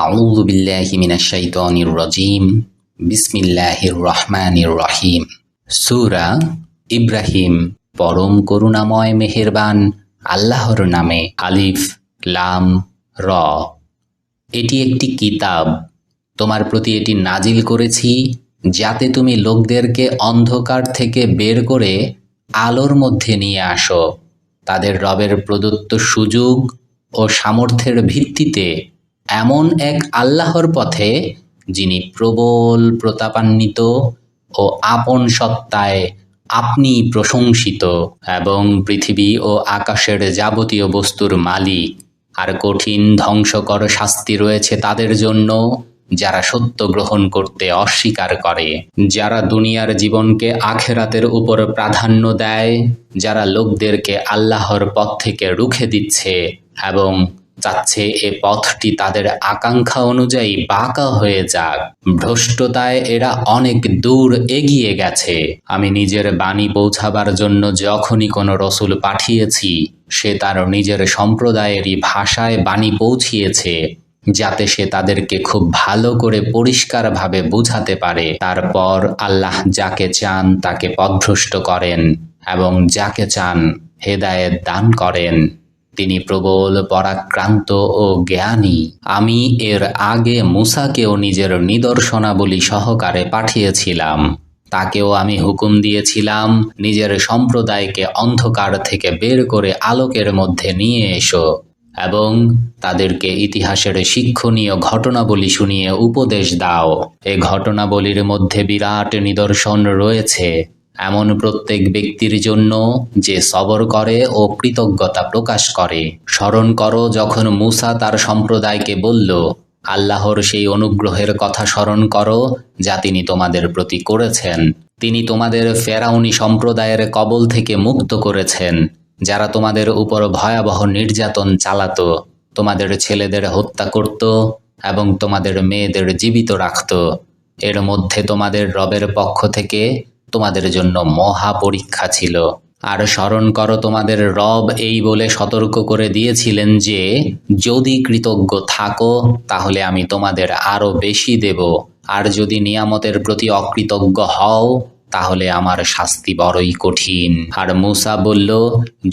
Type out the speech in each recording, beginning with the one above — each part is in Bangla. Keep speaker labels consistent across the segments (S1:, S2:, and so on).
S1: আউযু বিল্লাহি মিনাশ শাইতানির রাজীম। বিসমিল্লাহির রহমানির রহিম। সূরা ইব্রাহিম। পরম করুণাময় মেহেরবান আল্লাহর নামে। আলিফ লাম র। এটি একটি কিতাব, তোমার প্রতি এটি নাজিল করেছি যাতে তুমি লোকদেরকে অন্ধকার থেকে বের করে আলোর মধ্যে নিয়ে আসো, তাদের রবের প্রদত্ত সুযোগ ও সামর্থ্যের ভিত্তিতে এমন এক আল্লাহর পথে যিনি প্রবল প্রতাপান্বিত ও আপন সত্তায় আপনি প্রশংসিত এবং পৃথিবী ও আকাশের যাবতীয় বস্তুর মালিক। আর কঠিন ধ্বংসকর শাস্তি রয়েছে তাদের জন্য যারা সত্য গ্রহণ করতে অস্বীকার করে, যারা দুনিয়ার জীবনকে আখেরাতের উপর প্রাধান্য দেয়, যারা লোকদেরকে আল্লাহর পথ থেকে রুখে দিচ্ছে এবং চাচ্ছে এ পথটি তাদের আকাঙ্ক্ষা অনুযায়ী বাঁকা হয়ে যাক। ভ্রষ্টতায় এরা অনেক দূর এগিয়ে গেছে। আমি নিজের বাণী পৌঁছাবার জন্য যখনই কোনো রসুল পাঠিয়েছি, সে তার নিজের সম্প্রদায়েরই ভাষায় বাণী পৌঁছিয়েছে, যাতে সে তাদেরকে খুব ভালো করে পরিষ্কারভাবে বুঝাতে পারে। তারপর আল্লাহ যাকে চান তাকে পথভ্রষ্ট করেন এবং যাকে চান হেদায়েত দান করেন। তিনি প্রবল পরাক্রান্ত ও জ্ঞানী। আমি এর আগে মূসাকেও নিজের নিদর্শনাবলী সহকারে পাঠিয়েছিলাম। তাকেও আমি হুকুম দিয়েছিলাম, নিজের সম্প্রদায়কে অন্ধকার থেকে বের করে আলোকের মধ্যে নিয়ে এসো এবং তাদেরকে ইতিহাসের শিক্ষণীয় ঘটনাবলী শুনিয়ে উপদেশ দাও। এ ঘটনাবলীর মধ্যে বিরাট নিদর্শন রয়েছে এমন প্রত্যেক ব্যক্তির জন্য যে সবর করে ও কৃতজ্ঞতা প্রকাশ করে। স্মরণ করো যখন মূসা তার সম্প্রদায়কে বলল, আল্লাহর সেই অনুগ্রহের কথা স্মরণ করো যা তিনি তোমাদের প্রতি করেছেন। তিনি তোমাদের ফেরাউনি সম্প্রদায়ের কবল থেকে মুক্ত করেছেন, যারা তোমাদের উপর ভয়াবহ নির্যাতন চালাতো, তোমাদের ছেলেদের হত্যা করত এবং তোমাদের মেয়েদের জীবিত রাখত। এর মধ্যে তোমাদের রবের পক্ষ থেকে তোমাদের জন্য মহা পরীক্ষা ছিল। আর স্মরণ করো তোমাদের রব এই বলে সতর্ক করে দিয়েছিলেন যে, যদি কৃতজ্ঞ থাকো তাহলে আমি তোমাদের আরো বেশি দেব, আর যদি নিয়ামতের প্রতি অকৃতজ্ঞ হও তাহলে আমার শাস্তি বড়ই কঠিন। আর মূসা বলল,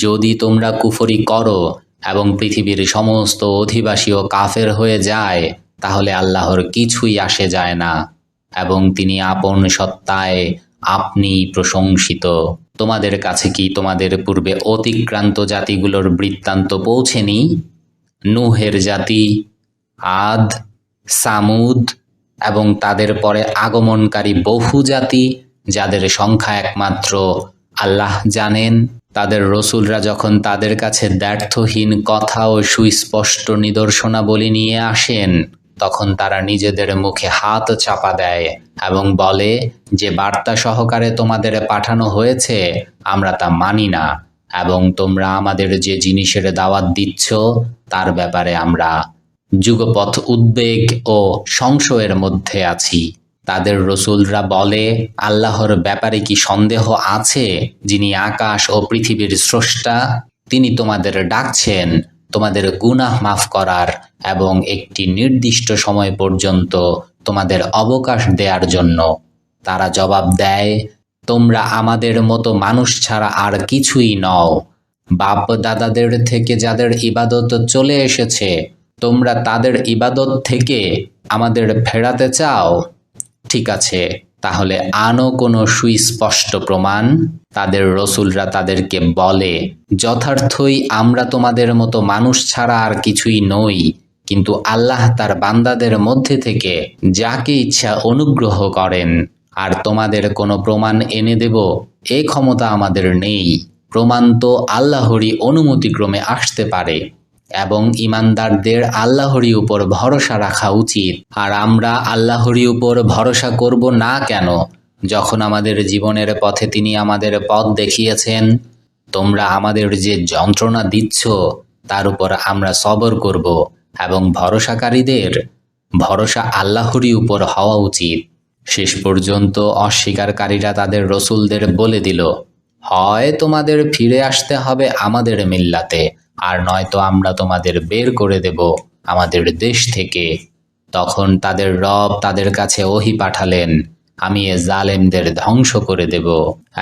S1: যদি তোমরা কুফরি করো এবং পৃথিবীর সমস্ত অধিবাসীও কাফের হয়ে যায় তাহলে আল্লাহর কিছুই আসে যায় না এবং তিনি আপন সত্তায় আপনি প্রশংসিত। তোমাদের কাছে কি তোমাদের পূর্বে অতিক্রান্ত জাতিগুলোর বৃত্তান্ত পৌঁছেনি? নূহের জাতি, আদ, সামুদ এবং তাদের পরে আগমনকারী বহু জাতি, যাদের সংখ্যা একমাত্র আল্লাহ জানেন। তাদের রসুলরা যখন তাদের কাছে দ্ব্যর্থহীন কথা ও সুস্পষ্ট নিদর্শনাবলী নিয়ে আসেন, তখন তারা নিজেদের মুখে হাত চাপা দেয় এবং বলে যে বার্তা সহকারে তোমাদের পাঠানো হয়েছে আমরা তা মানি না, এবং তোমরা আমাদের যে জিনিসের দাওয়াত দিচ্ছ তার ব্যাপারে আমরা যুগপৎ উদ্বেগ ও সংশয়ের মধ্যে আছি। তাদের রসুলরা বলে, আল্লাহর ব্যাপারে কি সন্দেহ আছে, যিনি আকাশ ও পৃথিবীর স্রষ্টা? তিনি তোমাদের ডাকছেন তোমাদের গুনাহ মাফ করার এবং একটি নির্দিষ্ট সময় পর্যন্ত তোমাদের অবকাশ দেওয়ার জন্য। তারা জবাব দেয়, তোমরা আমাদের মতো মানুষ ছাড়া আর কিছুই নও। বাপ দাদাদের থেকে যাদের ইবাদত চলে এসেছে, তোমরা তাদের ইবাদত থেকে আমাদের ফেরাতে চাও? ঠিক আছে, তাহলে আনো কোনো সুস্পষ্ট প্রমাণ। তাদের রসুলরা তাদেরকে বলে, যথার্থই আমরা তোমাদের মতো মানুষ ছাড়া আর কিছুই নই, কিন্তু আল্লাহ তার বান্দাদের মধ্যে থেকে যাকে ইচ্ছা অনুগ্রহ করেন। আর তোমাদের কোনো প্রমাণ এনে দেব এ ক্ষমতা আমাদের নেই। প্রমাণ তো আল্লাহরই অনুমতিক্রমে আসতে পারে এবং ঈমানদারদের আল্লাহরই উপর ভরসা রাখা উচিত। আর আমরা আল্লাহরই উপর ভরসা করব না কেন, যখন আমাদের জীবনের পথে তিনি আমাদের পথ দেখিয়েছেন? তোমরা আমাদের যে যন্ত্রণা দিচ্ছ তার উপর আমরা সবর করব এবং ভরসাকারীদের ভরসা আল্লাহরই উপর হওয়া উচিত। শেষ পর্যন্ত অস্বীকারীরা তাদের রসুলদের বলে দিল, হয় তোমাদের ফিরে আসতে হবে আমাদের মিল্লাতে, আর নয়তো আমরা তোমাদের বের করে দেব আমাদের দেশ থেকে। তখন তাদের রব তাদের কাছে ওহী পাঠালেন, আমি এ জালেমদের ধ্বংস করে দেব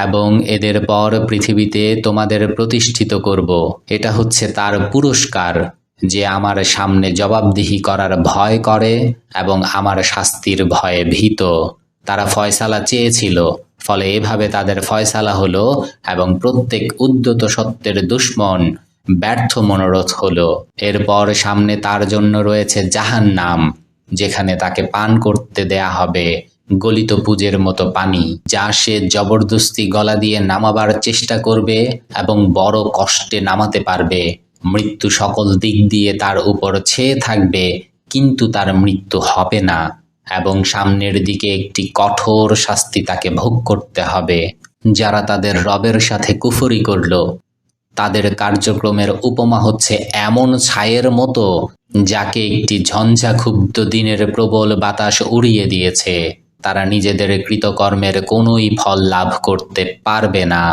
S1: এবং এদের পর পৃথিবীতে তোমাদের প্রতিষ্ঠিত করব। এটা হচ্ছে তার পুরস্কার, যে আমার সামনে জবাবদিহি করার ভয় করে এবং আমার শাস্তির ভয়ে ভীত। তারা ফয়সালা চেয়েছিল, ফলে এভাবে তাদের ফয়সালা হলো এবং প্রত্যেক উদ্যত সত্যের দুশমন ব্যর্থ মনোরথ হলো। এরপর সামনে তার জন্য রয়েছে জাহান্নাম, যেখানে তাকে পান করতে দেয়া হবে গলিত পুজের মতো পানি, যা সে জবরদস্তি গলা দিয়ে নামাবার চেষ্টা করবে এবং বড় কষ্টে নামাতে পারবে। মৃত্যু সকল দিক দিয়ে তার উপর ছেয়ে থাকবে, কিন্তু তার মৃত্যু হবে না এবং সামনের দিকে একটি কঠোর শাস্তি তাকে ভোগ করতে হবে। যারা তাদের রবের সাথে কুফরি করল, তাদের কার্যক্রমের উপমা হচ্ছে এমন ছায়ের মতো, যাকে একটি ঝঞ্ঝাক্ষুব্ধ দিনের প্রবল বাতাস উড়িয়ে দিয়েছে। তারা নিজেদের কৃতকর্মের কোনোই ফল লাভ করতে পারবে না।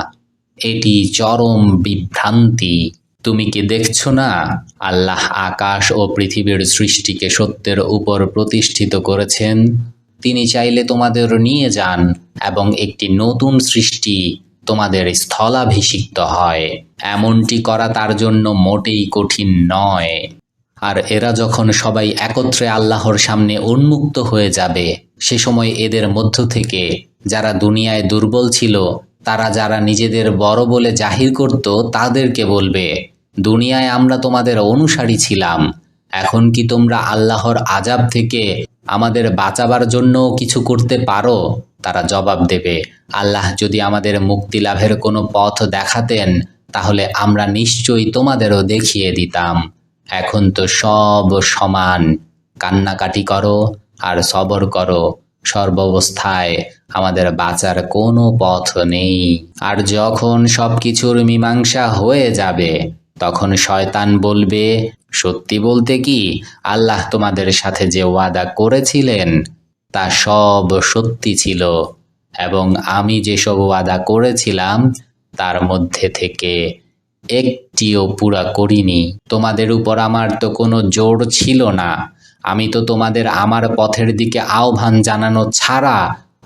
S1: এটি চরম বিভ্রান্তি। তুমি কি দেখছো না, আল্লাহ আকাশ ও পৃথিবীর সৃষ্টিকে সত্যের উপর প্রতিষ্ঠিত করেছেন। তিনি চাইলে তোমাদের নিয়ে যান এবং একটি নতুন সৃষ্টি তোমাদের স্থলাভিষিক্ত হয়। এমনটি করা তার জন্য মোটেই কঠিন নয়। আর এরা যখন সবাই একত্রে আল্লাহর সামনে উন্মুক্ত হয়ে যাবে, সে সময় এদের মধ্য থেকে যারা দুনিয়ায় দুর্বল ছিল, তারা যারা নিজেদের বড় বলে জাহির করত, তাদেরকে বলবে, দুনিয়ায় আমরা তোমাদের অনুসারী ছিলাম, এখন কি তোমরা আল্লাহর আযাব থেকে আমাদের বাঁচাবার জন্য কিছু করতে পারো? তারা জবাব দেবে, আল্লাহ যদি আমাদের মুক্তি লাভের কোনো পথ দেখাতেন, তাহলে আমরা নিশ্চয়ই তোমাদেরও দেখিয়ে দিতাম। এখন তো সব সমান। কান্নাকাটি করো আর সবর করো, সর্বাবস্থায় আমাদের বাঁচার কোনো পথ নেই। আর যখন সবকিছুর মীমাংসা হয়ে যাবে, তখন শয়তান বলবে, সত্যি বলতে কি, আল্লাহ তোমাদের সাথে যে ওয়াদা করেছিলেন তা সব সত্যি ছিল, এবং আমি যেসব ওয়াদা করেছিলাম তার মধ্যে থেকে একটিও পুরা করিনি। তোমাদের উপর আমার তো কোনো জোর ছিল না। আমি তো তোমাদের আমার পথের দিকে আহ্বান জানানো ছাড়া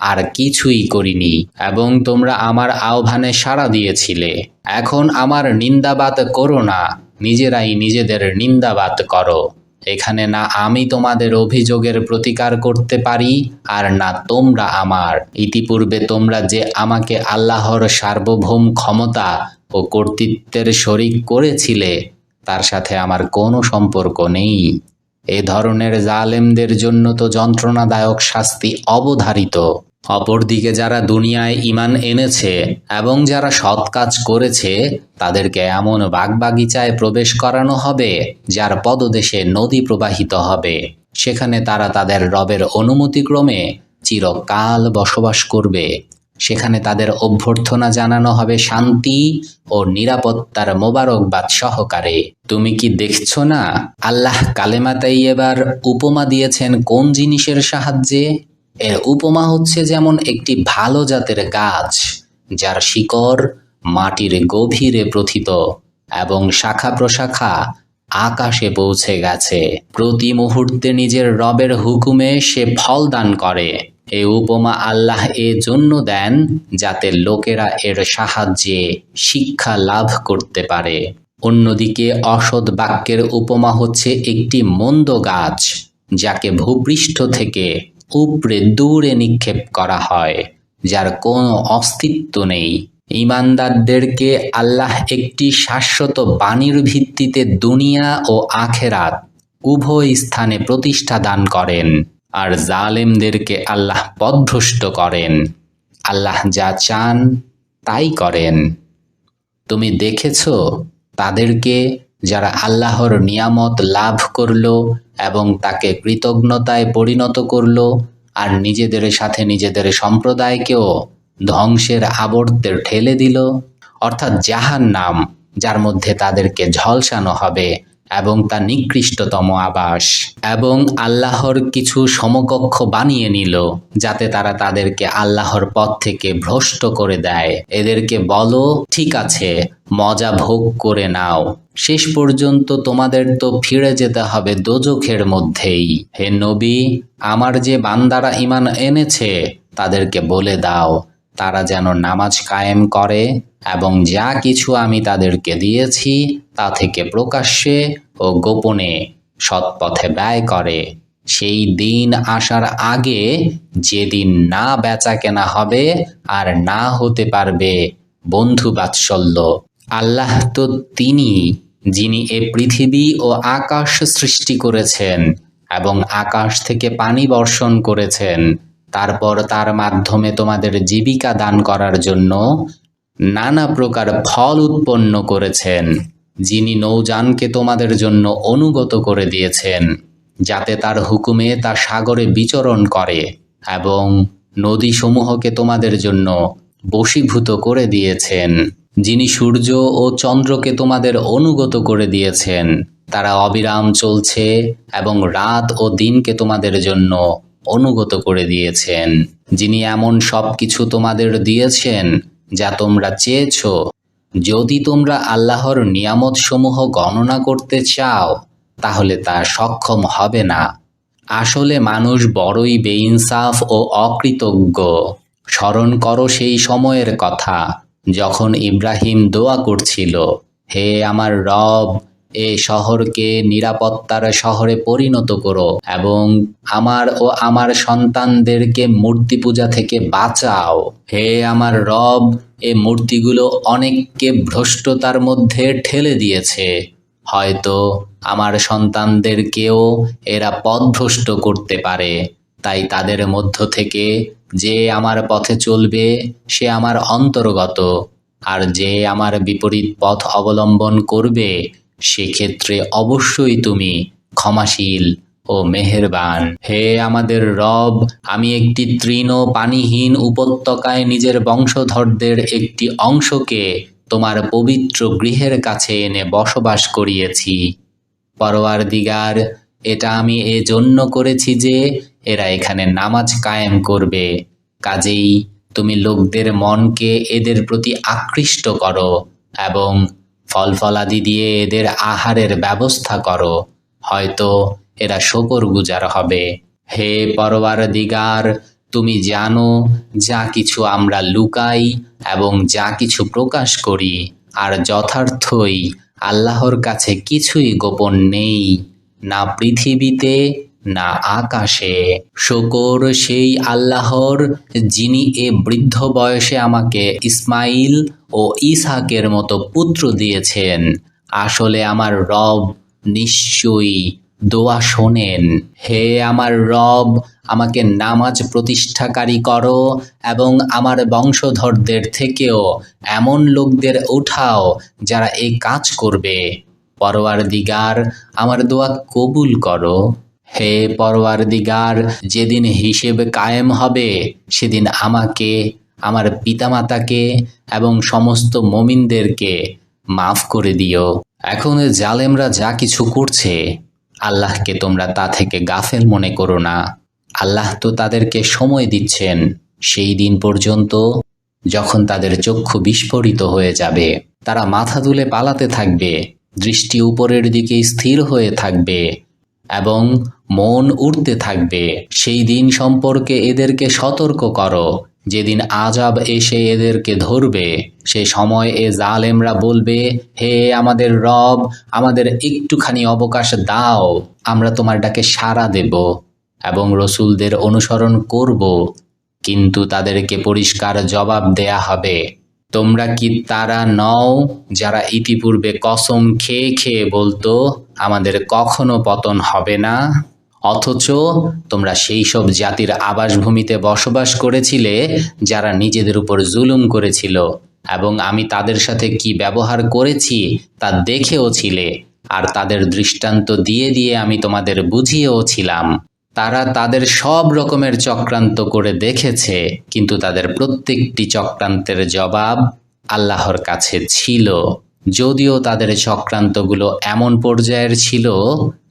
S1: আর কিছুই করিনি, এবং তোমরা আমার আহ্বানে সাড়া দিয়েছিলে। এখন আমার নিন্দাবাদ করো না, নিজেরাই নিজেদের নিন্দাবাদ করো। এখানে না আমি তোমাদের অভিযোগের প্রতিকার করতে পারি, আর না তোমরা আমার। ইতিপূর্বে তোমরা যে আমাকে আল্লাহর সার্বভৌম ক্ষমতা ও কর্তৃত্বের শরিক করেছিলে, তার সাথে আমার কোনো সম্পর্ক নেই। এ ধরনের জালেমদের জন্য তো যন্ত্রণাদায়ক শাস্তি অবধারিত। অপরদিকে যারা দুনিয়ায় ঈমান এনেছে এবং যারা সৎ কাজ করেছে, তাদেরকে এমন বাগবাগিচায় প্রবেশ করানো হবে যার পদদেশে নদী প্রবাহিত হবে। সেখানে তারা তাদের রবের অনুমতিক্রমে চিরকাল বসবাস করবে। সেখানে তাদের অভ্যর্থনা জানানো হবে শান্তি ও নিরাপত্তার মোবারকবাদ সহকারে। তুমি কি দেখছো না, আল্লাহ কালেমা তাইয়্যিবার উপমা দিয়েছেন কোন জিনিসের সাহায্যে? এর উপমা হচ্ছে যেমন একটি ভালো জাতের গাছ, যার শিকড় মাটির গভীরে প্রথিত এবং শাখা প্রশাখা আকাশে পৌঁছে গেছে। প্রতি মুহূর্তে নিজের রবের হুকুমে সে ফল দান করে। এই উপমা আল্লাহ এ জন্য দেন যাতে লোকেরা এর সাহায্যে শিক্ষা লাভ করতে পারে। অন্যদিকে অসৎ বাক্যের উপমা হচ্ছে একটি মন্দ গাছ, যাকে ভূপৃষ্ঠ থেকে উপড়ে দূরে নিক্ষেপ করা হয়, যার কোনো অস্তিত্ব নেই। ঈমানদারদেরকে আল্লাহ একটি শাশ্বত বাণীর ভিত্তিতে দুনিয়া ও আখেরাত উভয় স্থানে প্রতিষ্ঠা দান করেন, আর জালেমদেরকে আল্লাহ পথভ্রষ্ট করেন। আল্লাহ যা চান তাই করেন। তুমি দেখেছ তাদেরকে, যারা আল্লাহর নিয়ামত লাভ করল এবং তাকে কৃতজ্ঞতায় পরিণত করল, আর নিজেদের সাথে নিজেদের সম্প্রদায়কেও ধ্বংসের আবর্তে ঠেলে দিল, অর্থাৎ জাহান্নাম, যার মধ্যে তাদেরকে ঝলসানো হবে এবং তা নিকৃষ্টতম আবাস। এবং আল্লাহর কিছু সমকক্ষ বানিয়ে নিল যাতে তারা তাদেরকে আল্লাহর পথ থেকে ভ্রষ্ট করে দেয়। এদেরকে বলো, ঠিক আছে, মজা ভোগ করে নাও, শেষ পর্যন্ত তোমাদের তো ফিরে যেতে হবে দোজখের মধ্যেই। হে নবী, আমার যে বান্দারা ঈমান এনেছে তাদেরকে বলে দাও তারা যেন নামাজ কায়েম করে এবং যা কিছু আমি তাদেরকে দিয়েছি তা থেকে প্রকাশ্যে ও গোপনে সৎপথে ব্যয় করে, সেই দিন আসার আগে যেদিন না বেচা কেনা হবে আর না হতে পারবে বন্ধু বাৎসল্য। আল্লাহ তো তিনি যিনি এ পৃথিবী ও আকাশ সৃষ্টি করেছেন এবং আকাশ থেকে পানি বর্ষণ করেছেন, তারপর তার মাধ্যমে তোমাদের জীবিকা দান করার জন্য নানা প্রকার ফল উৎপন্ন করেছেন, যিনি নৌযানকে তোমাদের জন্য অনুগত করে দিয়েছেন যাতে তার হুকুমে তা সাগরে বিচরণ করে, এবং নদীসমূহকে তোমাদের জন্য বশীভূত করে দিয়েছেন, যিনি সূর্য ও চন্দ্রকে তোমাদের অনুগত করে দিয়েছেন, তারা অবিরাম চলছে এবং রাত ও দিনকে তোমাদের জন্য অনুগত করে দিয়েছেন, যিনি এমন সব কিছু তোমাদের দিয়েছেন যা তোমরা চেয়েছ। যদি তোমরা আল্লাহর নিয়ামত সমূহ গণনা করতে চাও তাহলে তা সক্ষম হবে না। আসলে মানুষ বড়ই বেইনসাফ ও অকৃতজ্ঞ। স্মরণ করো সেই সময়ের কথা যখন ইব্রাহিম দোয়া করছিল, হে আমার রব, এ শহরকে নিরাপত্তার শহরে পরিণত করো এবং আমার ও আমার সন্তানদেরকে মূর্তি পূজা থেকে বাঁচাও। হে আমার রব, এ মূর্তিগুলো অনেককে ভ্রষ্টতার মধ্যে ঠেলে দিয়েছে, হয়তো আমার সন্তানদেরকেও এরা পথভ্রষ্ট করতে পারে, তাই তাদের মধ্য থেকে যে আমার পথে চলবে সে আমার অন্তর্গত, আর যে আমার বিপরীত পথ অবলম্বন করবে সেক্ষেত্রে অবশ্যই তুমি ক্ষমাশীল ও মেহেরবান। হে আমাদের রব, আমি একটি তৃণ পানিহীন উপত্যকায় নিজের বংশধরদের একটি অংশকে তোমার পবিত্র গৃহের কাছে এনে বসবাস করিয়েছি। পরওয়ারদিগার, এটা আমি এজন্য করেছি যে এরা এখানে নামাজ কায়েম করবে, কাজেই তুমি লোকদের মনকে এদের প্রতি আকৃষ্ট করো এবং ফলফলাদি দিয়ে এদের আহারের ব্যবস্থা করো, হয়তো এরা শুকরগুজার হবে। হে পরওয়ারদিগার, তুমি জানো যা কিছু আমরা লুকাই এবং যা কিছু প্রকাশ করি, আর যথার্থই আল্লাহর কাছে কিছুই গোপন নেই, না পৃথিবীতে না আকাশে। শুকর সেই আল্লাহর যিনি এ বৃদ্ধ বয়সে আমাকে ইসমাইল ও ইসহাকের মতো পুত্র দিয়েছেন। আসলে আমার রব নিশ্চয়ই দোয়া শোনেন। হে আমার রব, আমাকে নামাজ প্রতিষ্ঠাকারী করো এবং আমার বংশধরদের থেকেও এমন লোকদের উঠাও যারা এই কাজ করবে। পরওয়ারদিগার, আমার দোয়া কবুল করো। হে পরওয়ারদিগার, যেদিন হিসেব কায়েম হবে সেদিন আমাকে, আমার পিতামাতাকে এবং সমস্ত মুমিনদেরকে মাফ করে দিও। এখন জালেমরা যা কিছু করছে আল্লাহকে তোমরা তা থেকে গাফেল মনে করো না। আল্লাহ তো তাদেরকে সময় দিচ্ছেন সেই দিন পর্যন্ত যখন তাদের চক্ষু বিস্ফোরিত হয়ে যাবে, তারা মাথা তুলে পালাতে থাকবে, দৃষ্টি উপরের দিকে স্থির হয়ে থাকবে এবং মন উঠতে থাকবে। সেই দিন সম্পর্কে এদেরকে সতর্ক করো যেদিন আযাব এসে এদেরকে ধরবে। সে সময় এ জালেমরা বলবে, হে আমাদের রব, আমাদের একটুখানি অবকাশ দাও, আমরা তোমার ডাকে সাড়া দেব এবং রসুলদের অনুসরণ করব। কিন্তু তাদেরকে পরিষ্কার জবাব দেয়া হবে, তোমরা কি তারা নও যারা ইতিপূর্বে কসম খেয়ে খেয়ে বলতো আমাদের কখনো পতন হবে না, অথচ তোমরা সেই সব জাতির আবাসভূমিতে বসবাস করেছিলে যারা নিজেদের উপর জুলুম করেছিল, এবং আমি তাদের সাথে কি ব্যবহার করেছি তা দেখেও ছিলে, আর তাদের দৃষ্টান্ত দিয়ে দিয়ে আমি তোমাদের বুঝিয়েও ছিলাম। তারা তাদের সব রকমের চক্রান্ত করে দেখেছে, কিন্তু তাদের প্রত্যেকটি চক্রান্তের জবাব আল্লাহর কাছে ছিল। যদিও তাদের চক্রান্তগুলো এমন পর্যায়ের ছিল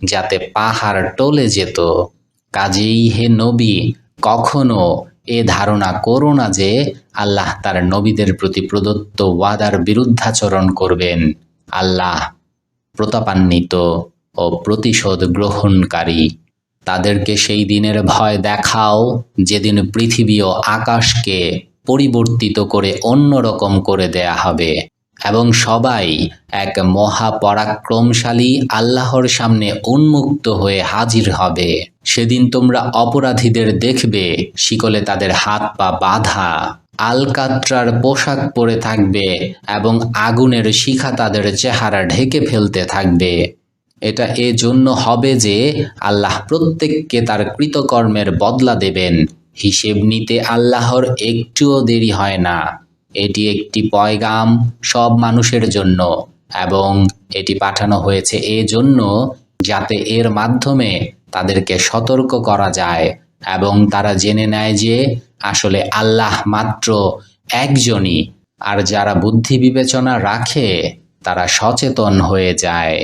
S1: যাতে পাহাড় টলে যেত। কাজেই হে নবী, কখনো এ ধারণা করো না যে আল্লাহ তার নবীদের প্রতি প্রদত্ত ওয়াদার বিরুদ্ধাচরণ করবেন। আল্লাহ প্রতাপান্বিত ও প্রতিশোধ গ্রহণকারী। তাদেরকে সেই দিনের ভয় দেখাও যেদিন পৃথিবী ও আকাশকে পরিবর্তিত করে অন্যরকম করে দেয়া হবে এবং সবাই এক মহাপরাক্রমশালী আল্লাহর সামনে উন্মুক্ত হয়ে হাজির হবে। সেদিন তোমরা অপরাধীদের দেখবে শিকলে তাদের হাত পা বাঁধা, আলকাত্রার পোশাক পরে থাকবে এবং আগুনের শিখা তাদের চেহারা ঢেকে ফেলতে থাকবে। এটা এজন্য হবে যে আল্লাহ প্রত্যেককে তার কৃতকর্মের বদলা দেবেন। হিসেব নিতে আল্লাহর একটুও দেরি হয় না। এটি একটি পয়গাম সব মানুষের জন্য এবং এটি পাঠানো হয়েছে এজন্য যাতে এর মাধ্যমে তাদেরকে সতর্ক করা যায় এবং তারা জেনে নেয় যে আসলে আল্লাহ মাত্র একজনই, আর যারা বুদ্ধি বিবেচনা রাখে তারা সচেতন হয়ে যায়।